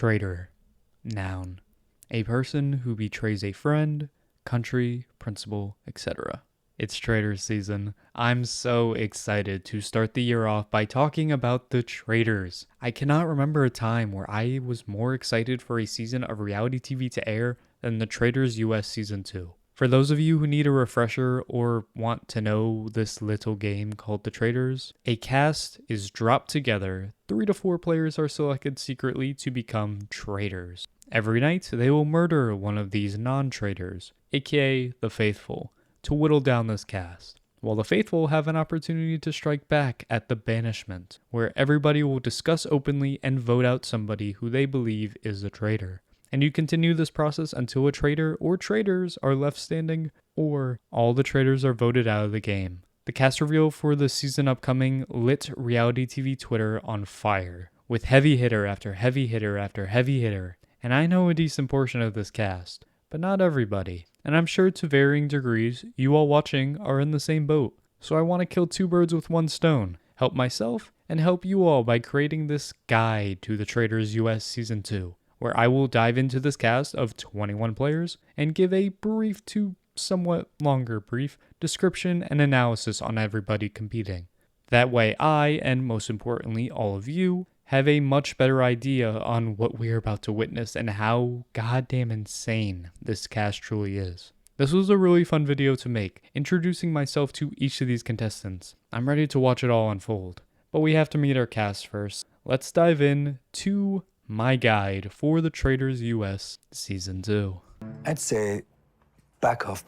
Traitor. Noun. A person who betrays a friend, country, principle, etc. It's Traitors season. I'm so excited to start the year off by talking about the Traitors. I cannot remember a time where I was more excited for a season of reality TV to air than the Traitors U.S. Season 2. For those of you who need a refresher or want to know this little game called the Traitors, a cast is dropped together. 3 to 4 players are selected secretly to become traitors. Every night, they will murder one of these non-traitors, aka the Faithful, to whittle down this cast. While the Faithful have an opportunity to strike back at the Banishment, where everybody will discuss openly and vote out somebody who they believe is a traitor. And you continue this process until a traitor or traitors are left standing, or all the traitors are voted out of the game. The cast reveal for the season upcoming lit reality TV Twitter on fire, with heavy hitter after heavy hitter after heavy hitter. And I know a decent portion of this cast, but not everybody. And I'm sure to varying degrees, you all watching are in the same boat. So I want to kill 2 birds with 1 stone, help myself, and help you all by creating this guide to the Traitors U.S. Season 2. Where I will dive into this cast of 21 players and give a brief to somewhat longer brief description and analysis on everybody competing. That way I, and most importantly all of you, have a much better idea on what we're about to witness and how goddamn insane this cast truly is. This was a really fun video to make, introducing myself to each of these contestants. I'm ready to watch it all unfold, but we have to meet our cast first. Let's dive in to my guide for the Traitors U.S. Season 2. I'd say back off.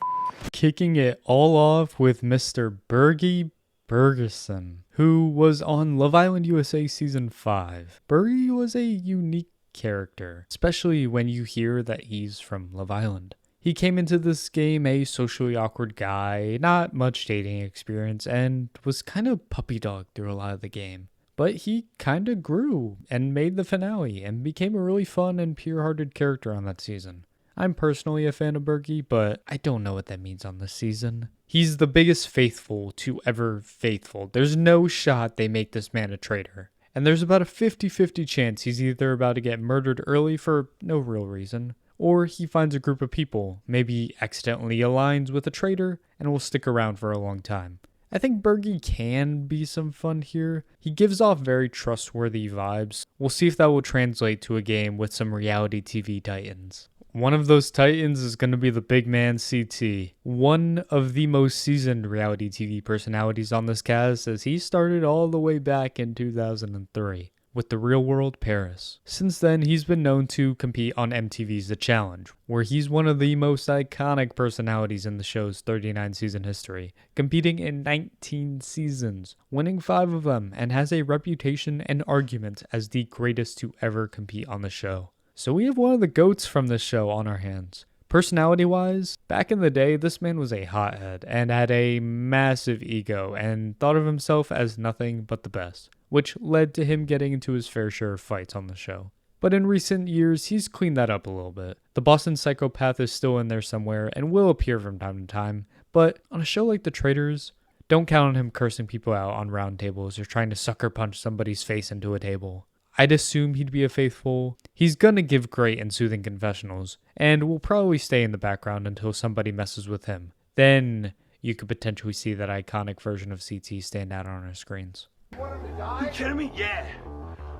Kicking it all off with Mr. Bergie Bergerson, who was on Love Island USA Season 5. Bergie was a unique character, especially when you hear that he's from Love Island. He came into this game a socially awkward guy, not much dating experience, and was kind of puppy dog through a lot of the game. But he kind of grew and made the finale and became a really fun and pure-hearted character on that season. I'm personally a fan of Bergie, but I don't know what that means on this season. He's the biggest faithful to ever faithful. There's no shot they make this man a traitor. And there's about a 50-50 chance he's either about to get murdered early for no real reason, or he finds a group of people, maybe accidentally aligns with a traitor, and will stick around for a long time. I think Bergie can be some fun here. He gives off very trustworthy vibes. We'll see if that will translate to a game with some reality TV titans. One of those titans is going to be the big man CT, one of the most seasoned reality TV personalities on this cast, as he started all the way back in 2003. With The Real World Paris. Since then, he's been known to compete on MTV's The Challenge, where he's one of the most iconic personalities in the show's 39-season history, competing in 19 seasons, winning 5 of them, and has a reputation and argument as the greatest to ever compete on the show. So we have one of the GOATs from this show on our hands. Personality-wise, back in the day, this man was a hothead and had a massive ego and thought of himself as nothing but the best, which led to him getting into his fair share of fights on the show. But in recent years, he's cleaned that up a little bit. The Boston psychopath is still in there somewhere and will appear from time to time, but on a show like The Traitors, don't count on him cursing people out on round tables or trying to sucker punch somebody's face into a table. I'd assume he'd be a faithful. He's gonna give great and soothing confessionals, and will probably stay in the background until somebody messes with him. Then you could potentially see that iconic version of CT stand out on our screens. You kidding me? Yeah.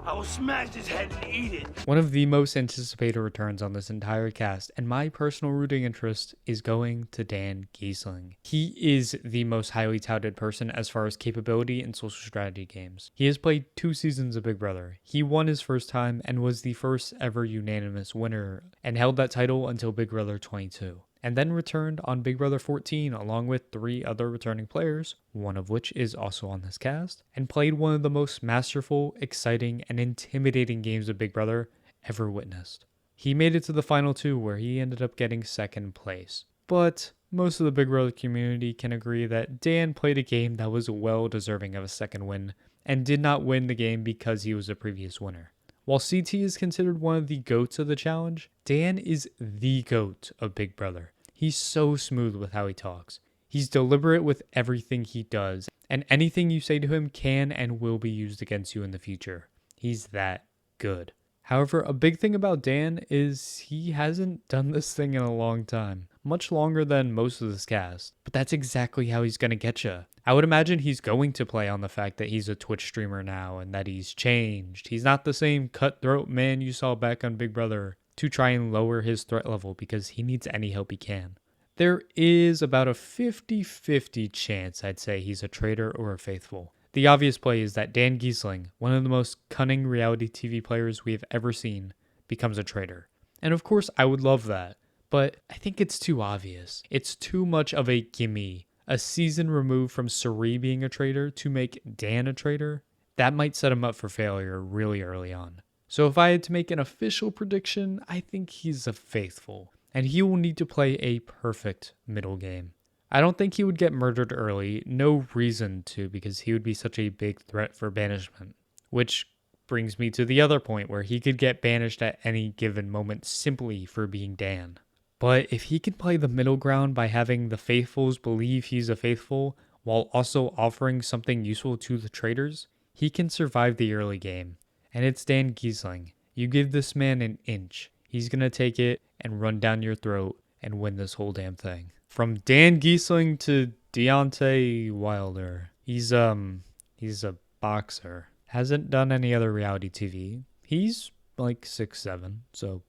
I will smash his head and eat it. One of the most anticipated returns on this entire cast, and my personal rooting interest, is going to Dan Gheesling. He is the most highly touted person as far as capability in social strategy games. He has played 2 seasons of Big Brother. He won his first time and was the first ever unanimous winner, and held that title until Big Brother 22. And then returned on Big Brother 14 along with 3 other returning players, one of which is also on this cast, and played one of the most masterful, exciting, and intimidating games of Big Brother ever witnessed. He made it to the final 2 where he ended up getting 2nd place. But most of the Big Brother community can agree that Dan played a game that was well deserving of a 2nd win, and did not win the game because he was a previous winner. While CT is considered one of the GOATs of the challenge, Dan is the GOAT of Big Brother. He's so smooth with how he talks. He's deliberate with everything he does, and anything you say to him can and will be used against you in the future. He's that good. However, a big thing about Dan is he hasn't done this thing in a long time, much longer than most of this cast. But that's exactly how he's going to get you. I would imagine he's going to play on the fact that he's a Twitch streamer now and that he's changed. He's not the same cutthroat man you saw back on Big Brother, to try and lower his threat level because he needs any help he can. There is about a 50-50 chance I'd say he's a traitor or a faithful. The obvious play is that Dan Giesling, one of the most cunning reality TV players we have ever seen, becomes a traitor. And of course, I would love that, but I think it's too obvious. It's too much of a gimme. A season removed from Suri being a traitor to make Dan a traitor, that might set him up for failure really early on. So if I had to make an official prediction, I think he's a faithful, and he will need to play a perfect middle game. I don't think he would get murdered early, no reason to, because he would be such a big threat for banishment. Which brings me to the other point where he could get banished at any given moment simply for being Dan. But if he can play the middle ground by having the faithfuls believe he's a faithful, while also offering something useful to the traitors, he can survive the early game. And it's Dan Giesling. You give this man an inch, he's gonna take it and run down your throat and win this whole damn thing. From Dan Giesling to Deontay Wilder. He's a boxer. Hasn't done any other reality TV. He's like 6'7", so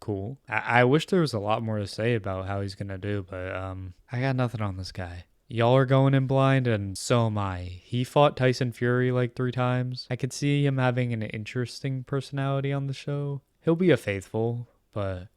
cool. I wish there was a lot more to say about how he's gonna do, but I got nothing on this guy. Y'all are going in blind, and so am I. He fought Tyson Fury like 3 times. I could see him having an interesting personality on the show. He'll be a faithful, but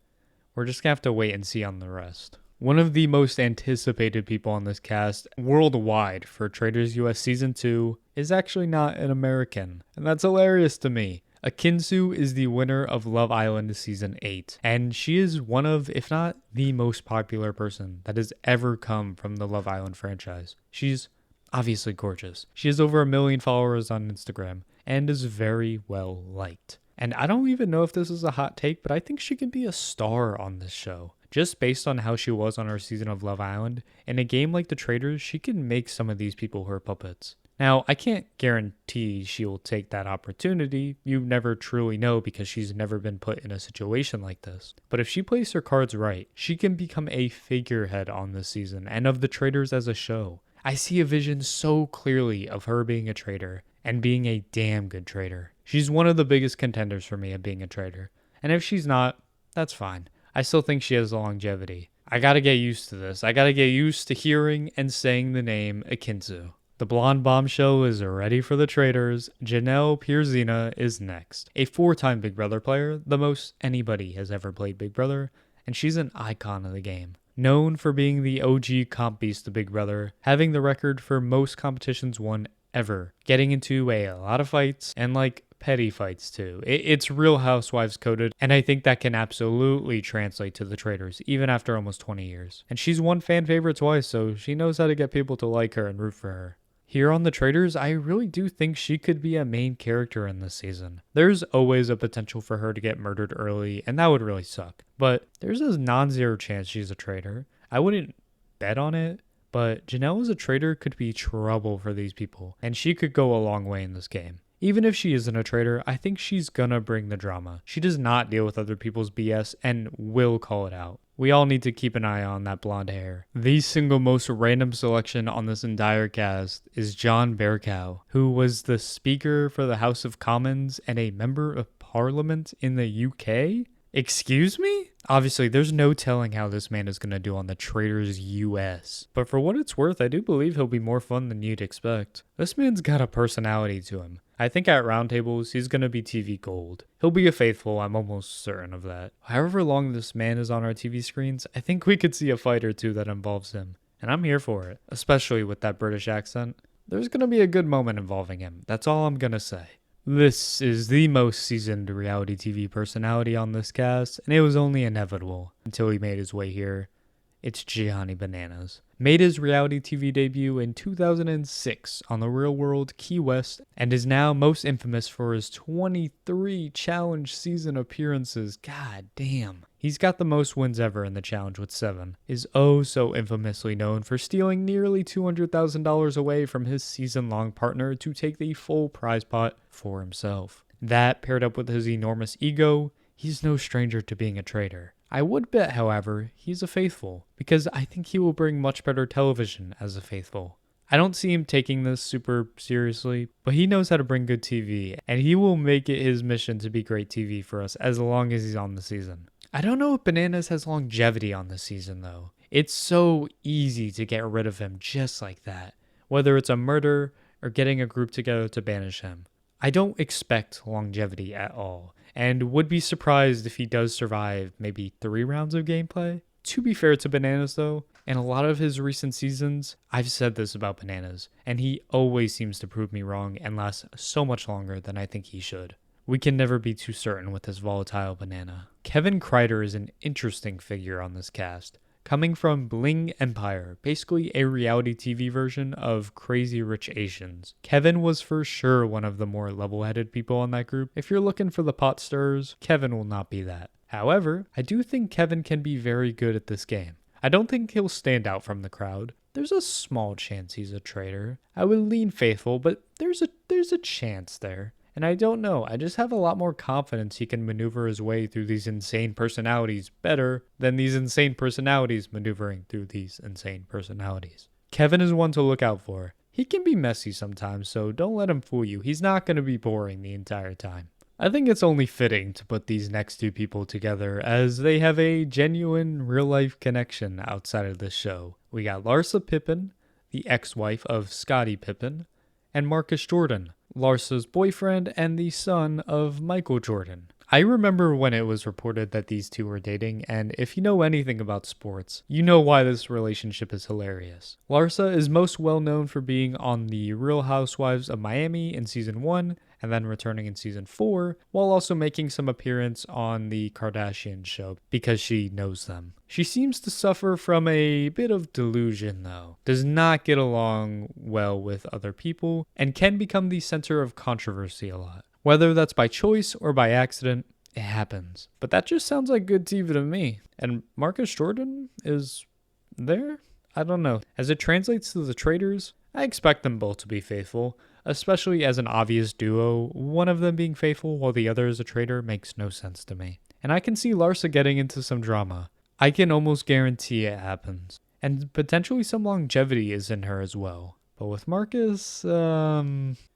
we're just gonna have to wait and see on the rest. One of the most anticipated people on this cast worldwide for Traitors U.S. Season 2 is actually not an American, and that's hilarious to me. Akinsu is the winner of Love Island Season 8, and she is one of, if not the most popular person that has ever come from the Love Island franchise. She's obviously gorgeous. She has over 1 million followers on Instagram and is very well liked. And I don't even know if this is a hot take, but I think she can be a star on this show. Just based on how she was on her season of Love Island, in a game like The Traitors, she can make some of these people her puppets. Now, I can't guarantee she will take that opportunity. You never truly know because she's never been put in a situation like this. But if she plays her cards right, she can become a figurehead on this season and of The Traitors as a show. I see a vision so clearly of her being a traitor and being a damn good traitor. She's one of the biggest contenders for me of being a traitor. And if she's not, that's fine. I still think she has the longevity. I gotta get used to this. I gotta get used to hearing and saying the name Akinsu. The blonde bombshell is ready for the traitors. Janelle Pierzina is next. A 4-time Big Brother player, the most anybody has ever played Big Brother, and she's an icon of the game. Known for being the OG comp beast of Big Brother, having the record for most competitions won ever, getting into a lot of fights, and like petty fights too. It's Real Housewives coded, and I think that can absolutely translate to the Traitors, even after almost 20 years. And she's won fan favorite twice, so she knows how to get people to like her and root for her. Here on The Traitors, I really do think she could be a main character in this season. There's always a potential for her to get murdered early, and that would really suck. But there's a non-zero chance she's a traitor. I wouldn't bet on it, but Janelle as a traitor could be trouble for these people, and she could go a long way in this game. Even if she isn't a traitor, I think she's gonna bring the drama. She does not deal with other people's BS and will call it out. We all need to keep an eye on that blonde hair. The single most random selection on this entire cast is John Bercow, who was the Speaker for the House of Commons and a Member of Parliament in the UK? Excuse me? Obviously, there's no telling how this man is going to do on the Traitors U.S. But for what it's worth, I do believe he'll be more fun than you'd expect. This man's got a personality to him. I think at roundtables, he's going to be TV gold. He'll be a faithful, I'm almost certain of that. However long this man is on our TV screens, I think we could see a fight or two that involves him. And I'm here for it, especially with that British accent. There's going to be a good moment involving him. That's all I'm going to say. This is the most seasoned reality TV personality on this cast, and it was only inevitable until he made his way here. It's Giani Bananas. Made his reality TV debut in 2006 on the Real World Key West, and is now most infamous for his 23 challenge season appearances. God damn. He's got the most wins ever in the challenge with 7. Is oh so infamously known for stealing nearly $200,000 away from his season-long partner to take the full prize pot for himself. That, paired up with his enormous ego, he's no stranger to being a traitor. I would bet, however, he's a faithful, because I think he will bring much better television as a faithful. I don't see him taking this super seriously, but he knows how to bring good TV, and he will make it his mission to be great TV for us as long as he's on the season. I don't know if Bananas has longevity on this season, though. It's so easy to get rid of him just like that, whether it's a murder or getting a group together to banish him. I don't expect longevity at all, and would be surprised if he does survive maybe 3 rounds of gameplay. To be fair to Bananas, though, in a lot of his recent seasons, I've said this about Bananas, and he always seems to prove me wrong and last so much longer than I think he should. We can never be too certain with this volatile banana. Kevin Kreider is an interesting figure on this cast. Coming from Bling Empire, basically a reality TV version of Crazy Rich Asians. Kevin was for sure one of the more level-headed people on that group. If you're looking for the pot stirrers, Kevin will not be that. However, I do think Kevin can be very good at this game. I don't think he'll stand out from the crowd. There's a small chance he's a traitor. I would lean faithful, but there's a chance there. And I don't know, I just have a lot more confidence he can maneuver his way through these insane personalities better than these insane personalities maneuvering through these insane personalities. Kevin is one to look out for. He can be messy sometimes, so don't let him fool you. He's not going to be boring the entire time. I think it's only fitting to put these next 2 people together as they have a genuine real-life connection outside of this show. We got Lara Pippen, the ex-wife of Scottie Pippen, and Marcus Jordan, Larsa's boyfriend and the son of Michael Jordan. I remember when it was reported that these 2 were dating, and if you know anything about sports, you know why this relationship is hilarious. Larsa is most well known for being on the Real Housewives of Miami in season 1, and then returning in season 4, while also making some appearance on the Kardashian show because she knows them. She seems to suffer from a bit of delusion though, does not get along well with other people, and can become the center of controversy a lot. Whether that's by choice or by accident, it happens. But that just sounds like good TV to me. And Marcus Jordan is there? I don't know. As it translates to the Traitors, I expect them both to be faithful, especially as an obvious duo. One of them being faithful while the other is a traitor makes no sense to me. And I can see Larsa getting into some drama. I can almost guarantee it happens. And potentially some longevity is in her as well. But with Marcus,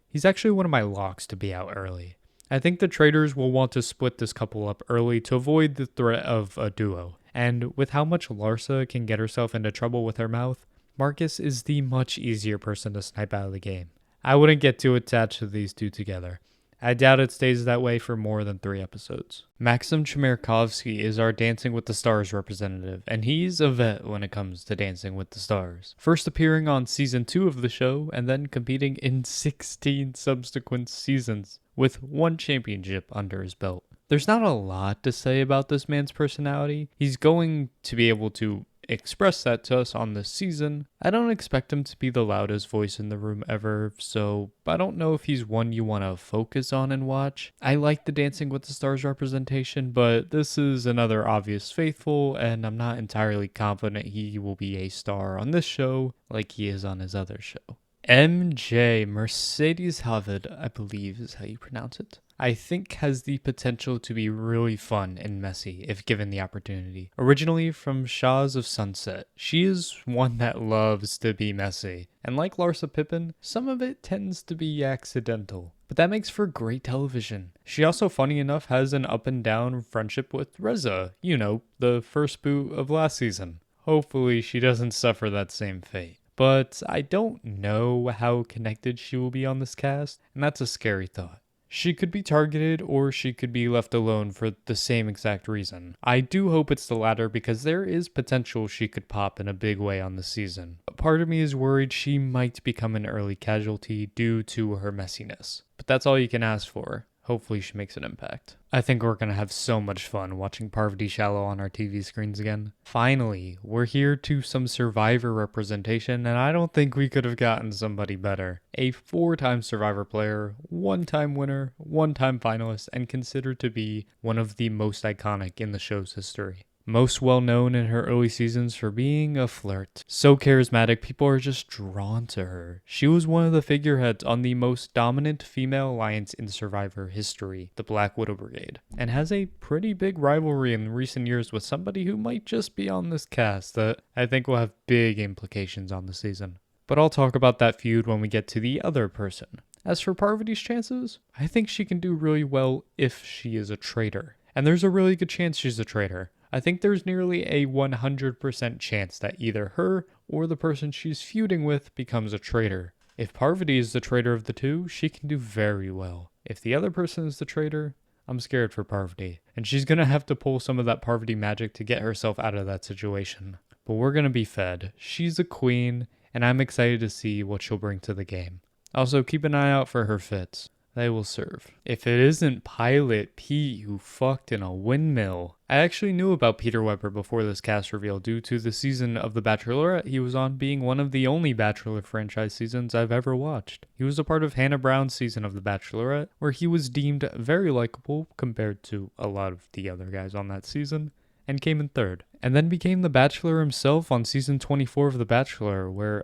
he's actually one of my locks to be out early. I think the Traitors will want to split this couple up early to avoid the threat of a duo. And with how much Larsa can get herself into trouble with her mouth, Marcus is the much easier person to snipe out of the game. I wouldn't get too attached to these 2 together. I doubt it stays that way for more than 3 episodes. Maxim Chovsky is our Dancing with the Stars representative, and he's a vet when it comes to Dancing with the Stars. First appearing on season 2 of the show, and then competing in 16 subsequent seasons, with 1 championship under his belt. There's not a lot to say about this man's personality. He's going to be able to express that to us on this season. I don't expect him to be the loudest voice in the room ever, so I don't know if he's one you want to focus on and watch. I like the Dancing with the Stars representation, but this is another obvious faithful, and I'm not entirely confident he will be a star on this show like he is on his other show. MJ, Mercedes Harvard, I believe is how you pronounce it, I think has the potential to be really fun and messy if given the opportunity. Originally from Shaws of Sunset, she is one that loves to be messy. And like Lara Pippen, some of it tends to be accidental. But that makes for great television. She also, funny enough, has an up and down friendship with Reza, you know, the first boo of last season. Hopefully she doesn't suffer that same fate. But I don't know how connected she will be on this cast, and that's a scary thought. She could be targeted or she could be left alone for the same exact reason. I do hope it's the latter because there is potential she could pop in a big way on the season. But part of me is worried she might become an early casualty due to her messiness. But that's all you can ask for. Hopefully she makes an impact. I think we're going to have so much fun watching Parvati Shallow on our TV screens again. Finally, we're here to some Survivor representation, and I don't think we could have gotten somebody better. A 4-time Survivor player, 1-time winner, 1-time finalist, and considered to be one of the most iconic in the show's history. Most well known in her early seasons for being a flirt. So charismatic, people are just drawn to her. She was one of the figureheads on the most dominant female alliance in Survivor history, the Black Widow Brigade, and has a pretty big rivalry in recent years with somebody who might just be on this cast that I think will have big implications on the season. But I'll talk about that feud when we get to the other person. As for Parvati's chances, I think she can do really well if she is a traitor. And there's a really good chance she's a traitor. I think there's nearly a 100% chance that either her or the person she's feuding with becomes a traitor. If Parvati is the traitor of the two, she can do very well. If the other person is the traitor, I'm scared for Parvati. And she's gonna have to pull some of that Parvati magic to get herself out of that situation. But we're gonna be fed. She's a queen, and I'm excited to see what she'll bring to the game. Also, keep an eye out for her fits. They will serve. If it isn't Pilot Pete who fucked in a windmill. I actually knew about Peter Weber before this cast reveal due to the season of The Bachelorette he was on being one of the only Bachelor franchise seasons I've ever watched. He was a part of Hannah Brown's season of The Bachelorette, where he was deemed very likable compared to a lot of the other guys on that season, and came in third. And then became the Bachelor himself on season 24 of The Bachelor, where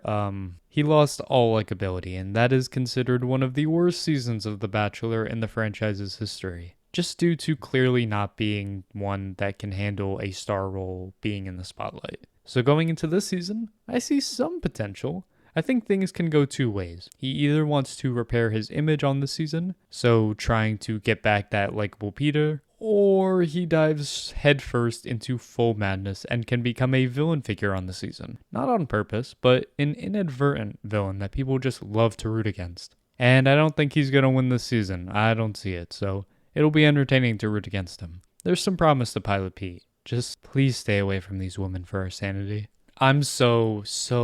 he lost all likability, and that is considered one of the worst seasons of The Bachelor in the franchise's history, just due to clearly not being one that can handle a star role being in the spotlight. So going into this season, I see some potential. I think things can go two ways. He either wants to repair his image on the season, so trying to get back that likable Peter, or he dives headfirst into full madness and can become a villain figure on the season. Not on purpose, but an inadvertent villain that people just love to root against. And I don't think he's going to win this season. I don't see it, so it'll be entertaining to root against him. There's some promise to Pilot Pete. Just please stay away from these women for our sanity. I'm so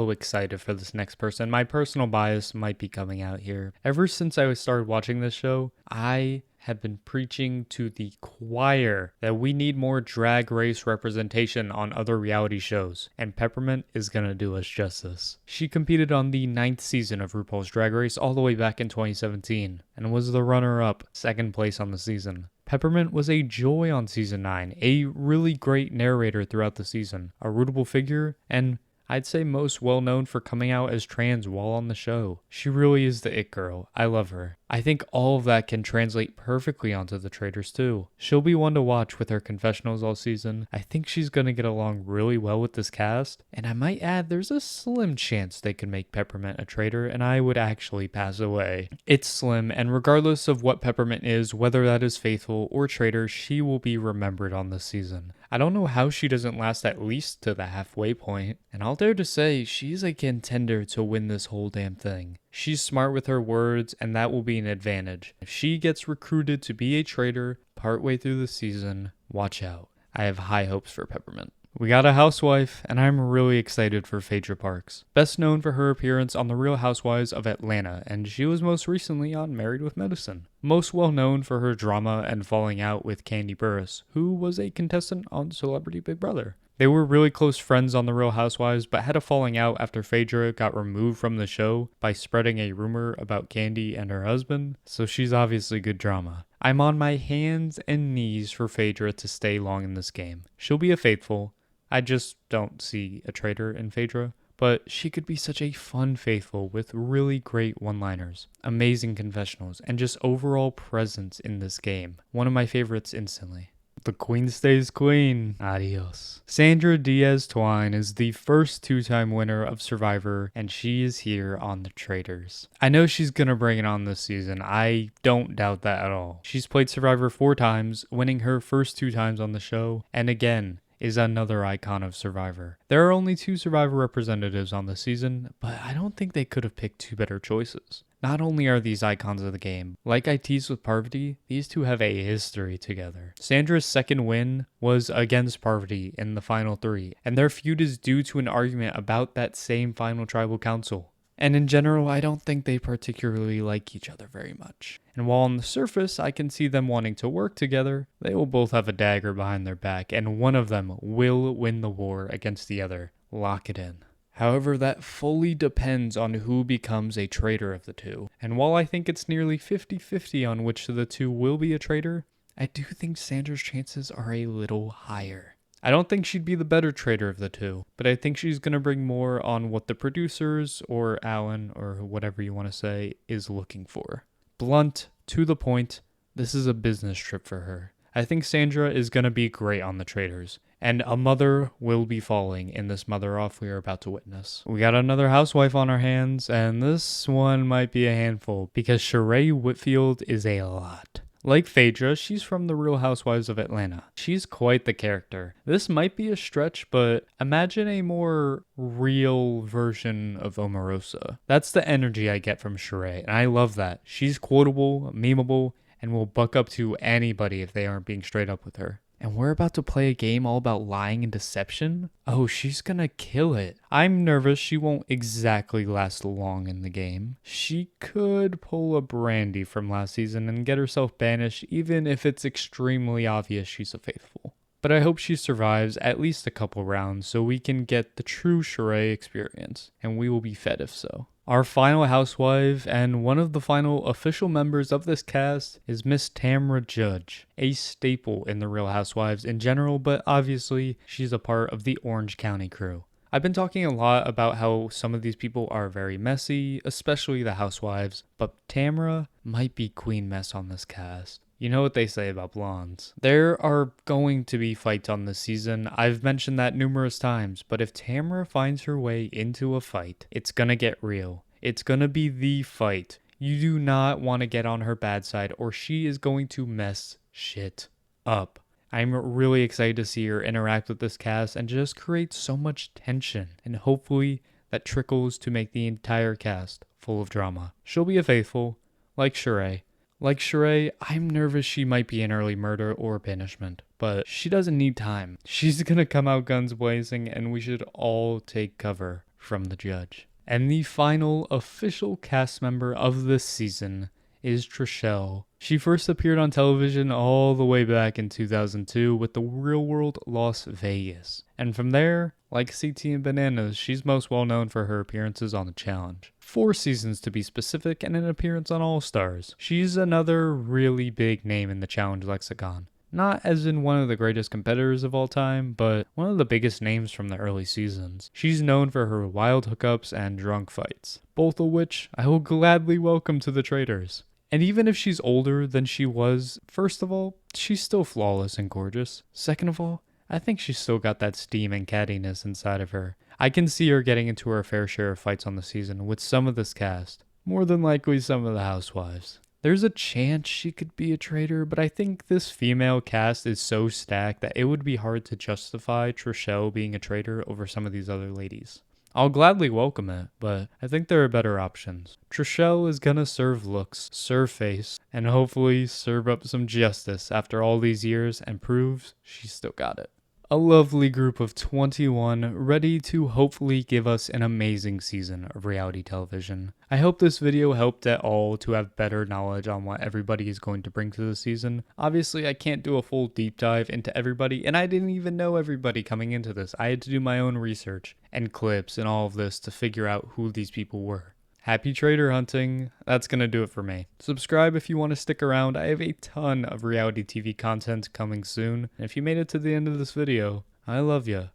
excited for this next person. My personal bias might be coming out here. Ever since I started watching this show, I have been preaching to the choir that we need more drag race representation on other reality shows, and Peppermint is gonna do us justice. She competed on the 9th season of RuPaul's Drag Race all the way back in 2017, and was the runner-up, second place on the season. Peppermint was a joy on season 9, a really great narrator throughout the season, a rootable figure, and I'd say most well known for coming out as trans while on the show. She really is the it girl. I love her. I think all of that can translate perfectly onto the Traitors too. She'll be one to watch with her confessionals all season. I think she's gonna get along really well with this cast, and I might add there's a slim chance they could make Peppermint a traitor and I would actually pass away. It's slim, and regardless of what Peppermint is, whether that is faithful or traitor, she will be remembered on this season. I don't know how she doesn't last at least to the halfway point, and I'll dare to say she's a contender to win this whole damn thing. She's smart with her words, and that will be an advantage. If she gets recruited to be a traitor partway through the season, watch out. I have high hopes for Peppermint. We got a housewife, and I'm really excited for Phaedra Parks. Best known for her appearance on The Real Housewives of Atlanta, and she was most recently on Married with Medicine. Most well known for her drama and falling out with Kandi Burruss, who was a contestant on Celebrity Big Brother. They were really close friends on The Real Housewives, but had a falling out after Phaedra got removed from the show by spreading a rumor about Kandi and her husband, so she's obviously good drama. I'm on my hands and knees for Phaedra to stay long in this game. She'll be a faithful. I just don't see a traitor in Phaedra, but she could be such a fun faithful with really great one-liners, amazing confessionals, and just overall presence in this game. One of my favorites instantly. The queen stays queen. Adios. Sandra Diaz-Twine is the first two-time winner of Survivor, and she is here on the Traitors. I know she's gonna bring it on this season. I don't doubt that at all. She's played Survivor 4 times, winning her first 2 times on the show, and again, is another icon of Survivor. There are only 2 Survivor representatives on the season, but I don't think they could have picked 2 better choices. Not only are these icons of the game, like I teased with Parvati, these 2 have a history together. Sandra's second win was against Parvati in the final 3, and their feud is due to an argument about that same final tribal council. And in general, I don't think they particularly like each other very much. And while on the surface, I can see them wanting to work together, they will both have a dagger behind their back, and one of them will win the war against the other. Lock it in. However, that fully depends on who becomes a traitor of the 2. And while I think it's nearly 50-50 on which of the 2 will be a traitor, I do think Sandra's chances are a little higher. I don't think she'd be the better traitor of the two, but I think she's going to bring more on what the producers or Alan or whatever you want to say is looking for. Blunt, to the point, this is a business trip for her. I think Sandra is going to be great on the Traitors, and a mother will be falling in this mother off we are about to witness. We got another housewife on our hands, and this one might be a handful because Sheree Whitfield is a lot. Like Phaedra, she's from the Real Housewives of Atlanta. She's quite the character. This might be a stretch, but imagine a more real version of Omarosa. That's the energy I get from Sheree, and I love that. She's quotable, memeable, and will buck up to anybody if they aren't being straight up with her. And we're about to play a game all about lying and deception? Oh, she's gonna kill it. I'm nervous she won't exactly last long in the game. She could pull a Brandy from last season and get herself banished even if it's extremely obvious she's a faithful. But I hope she survives at least a couple rounds so we can get the true Sheree experience, and we will be fed if so. Our final housewife and one of the final official members of this cast is Miss Tamra Judge, a staple in the Real Housewives in general, but obviously she's a part of the Orange County crew. I've been talking a lot about how some of these people are very messy, especially the housewives, but Tamra might be queen mess on this cast. You know what they say about blondes. There are going to be fights on this season. I've mentioned that numerous times, but if Tamra finds her way into a fight, it's gonna get real. It's gonna be the fight. You do not want to get on her bad side or she is going to mess shit up. I'm really excited to see her interact with this cast and just create so much tension, and hopefully that trickles to make the entire cast full of drama. She'll be a faithful, like Sheree. Like Sheree, I'm nervous she might be an early murder or banishment, but she doesn't need time. She's gonna come out guns blazing and we should all take cover from the judge. And the final official cast member of this season is Trishelle. She first appeared on television all the way back in 2002 with The Real World Las Vegas. And from there, like CT and Bananas, she's most well known for her appearances on The Challenge. 4 seasons to be specific and an appearance on All Stars. She's another really big name in the Challenge lexicon. Not as in one of the greatest competitors of all time, but one of the biggest names from the early seasons. She's known for her wild hookups and drunk fights, both of which I will gladly welcome to the Traitors. And even if she's older than she was, first of all, she's still flawless and gorgeous. Second of all, I think she's still got that steam and cattiness inside of her. I can see her getting into her fair share of fights on the season with some of this cast. More than likely some of the housewives. There's a chance she could be a traitor, but I think this female cast is so stacked that it would be hard to justify Trishelle being a traitor over some of these other ladies. I'll gladly welcome it, but I think there are better options. Trishelle is gonna serve looks, serve face, and hopefully serve up some justice after all these years and proves she's still got it. A lovely group of 21 ready to hopefully give us an amazing season of reality television. I hope this video helped at all to have better knowledge on what everybody is going to bring to the season. Obviously, I can't do a full deep dive into everybody, and I didn't even know everybody coming into this. I had to do my own research and clips and all of this to figure out who these people were. Happy traitor hunting. That's going to do it for me. Subscribe if you want to stick around. I have a ton of reality TV content coming soon. And if you made it to the end of this video, I love ya.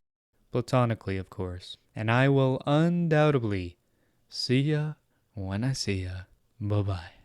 Platonically, of course. And I will undoubtedly see ya when I see ya. Bye-bye.